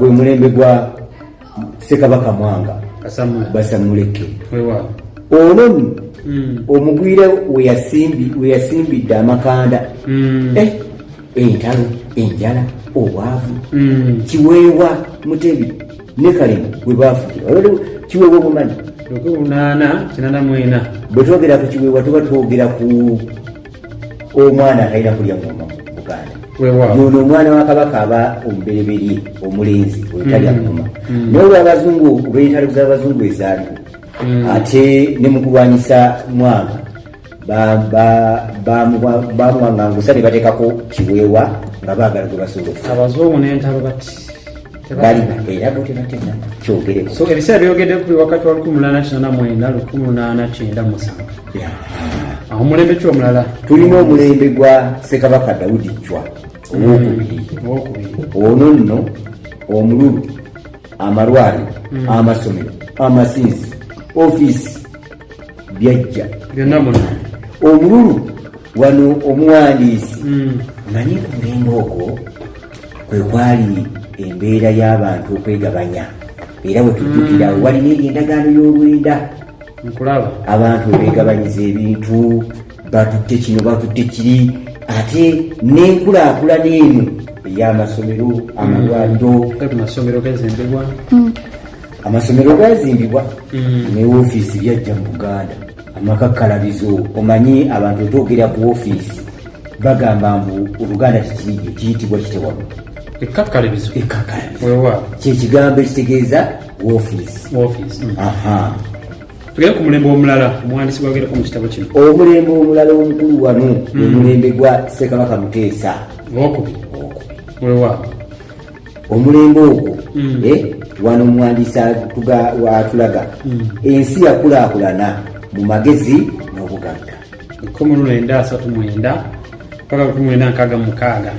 gwe mulembe gwa Ssekabaka Mwanga Basamuleke ono omugwire weyasimbidde amakanda entalo enjala obwavu Kiweewa Mutebi ne Kalema bwe baafukira olwo Kiweewa obumanyi 884 bwe twogera ku Kiweewa tuba twogera ku omwana atalina kulya ngoma Buganda yono omwana wa Kabaka aba omubereberye omulenzi otalya ngoma naye abazungu beetalo z'abazungu ezaaliwo ate ne mukulwanyisa Mwanga bamwangangusa ne bateekako Kiweewa nga baagala gwe basobola abazungu n'entalo bati balina era bo tebatena kyogereko so ebiseera byogedde kuli wakati wa 1889 1897 aho mulembe ki omulala tulina omulembe gwa Ssekabaka Daudi Chwa owokubiri ono nno omululu amalwaliro amasomero amasinzi ofiisi byajja byonna muno omululu wano omuwandiisi manyi ku mulembe ogwo kwe kwali embeera y'abantu okwegabanya era we tujjukira walina endagaano y'olwenda nkulaba abantu begabanyiza ebintu batutte kino batutte kiri ate n'enkulaakulana eno ey'amasomero amalwaliro amasomero gazimbibwa ne woofiisi byajja mu Buganda amakakkalabizo omanyi abantu otwogera ku woofiisi bagamba mbu Oluganda tekirige kiyitibwa kitewano ekkakkalabizo kyekigambo ekitegeeza woofiisi tugere ku mulembe omulala omuwandiisi gwagerako mu kitabo kino omulembe omulala omukulu wano omulembe gwa Ssekabaka Muteesa omulembe ogwo wano omuwandiisi atulaga ensi yakulaakulana mu magezi n'obugagga 1939 paka 1966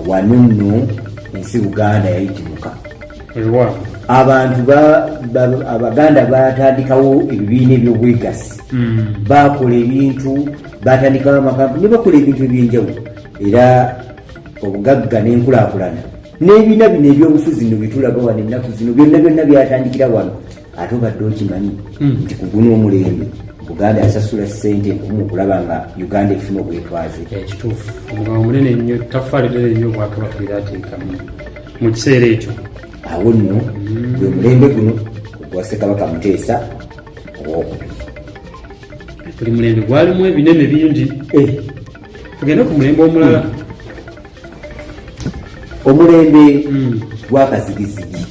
wano nno ensi Buganda yayitimuka abantu Abaganda batandikawo ebibiina ebyobwegasi bakola ebintu batandikawo amakampuni ne bakola ebintu ebyenjawulo era obugagga n'enkulaakulana n'ebibiina bino ebyobufuzi no bitulaga wano ennaku zino byonna byatandikira wano ate obadde okimanyi nti kuguna omulembe Buganda yasasula ssente enkumu okulaba nga Uganda efuna obwetwaze ekituufu omugabo munene nnyo tafaali ddene nnyo Obwakabaka lirateekamu mu kiseera ekyo awo nno gwe mulembe guno ogwa Ssekabaka Muteesa owokubiri buli mulembe gwalimu ebinene bingi tugende ku mulembe omulala omulembe gwa Kazigizigi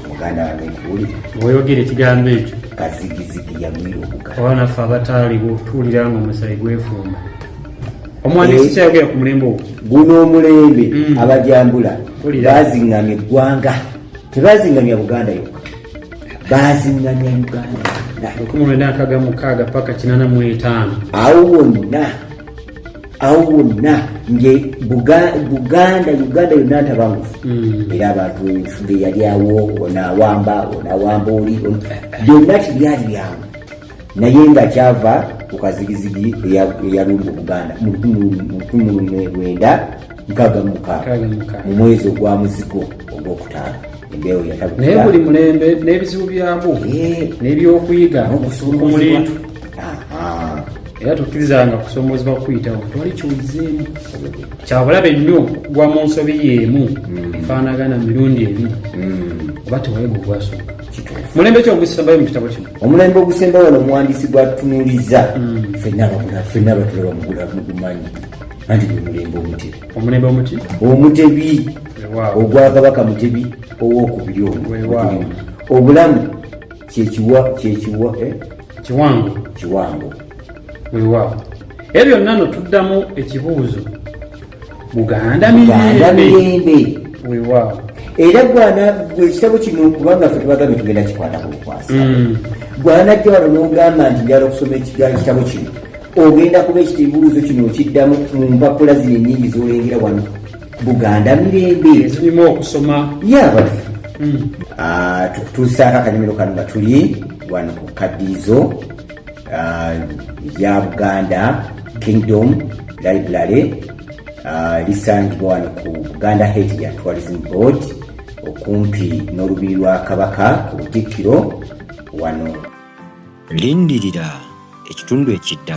Muganda wange nkuwulire oyogera ekigambo ekyo Kazigizigi yagwira Obuganda abaana ffe abataaliwo tuwulira nga omusayi gwefumba omuwandiisi kyayogera ku mulembe ogwo guno omulembe abajambula baziŋŋamya eggwanga tebaziŋŋamya Buganda yokka baziŋŋamya Uganda 1966 paka 85 awo wonna nge Uganda yonna ntabangufu era abantu enfuga yali awo onaawamba oli byonna tibyali byangu naye nga kyava ku Kazigizigi eyalumba Buganda mu 1966 mu mwezi ogwa Muzigo ogwokutaano embeewo yatabukira naye buli mulembe n'ebizibu byabwo n'ebyokuyiga omulintu era tukkirizanga kusoomozebwa kuyitawo twali kiwulizeemu kyabulabe nnyo gwa mu nsobi y'emu efaanagana mirundi ebiri oba tewayiga ogwasooka mulembe ki ogusembayo mu kitabo kino omulembe ogusembayo wano omuwandiisi gwatunuuliza ffenna batulaba mugumanyi anti gwe mulembe Omutebi omulembe Omutebi ogwa Kabaka Mutebi owokubiri obulamu kiwango weewaawo ebyo byonna no tuddamu ekibuuzo Buganda mirembe weewaawo era gwe ekitabo kino kubanga ffe tubagambye tugenda kikwatako bukwasi gwanajja wano n'ogamba nti njala okusoma ekitabo kino ogenda kuba ekibuuzo kino okiddamu mu mpapula zino ennyingi z'olengera wano Buganda mirembe zirimu okusoma yabaffe tukutuusaako akanyomero kano nga tuli wano ku kaddiizo ya Buganda Kingdom Library lisangibwa wano ku Buganda Heritage and Tourism Board okumpi n'olubiri lwa Kabaka ku Butikkiro wano. Lindirira ekitundu ekidda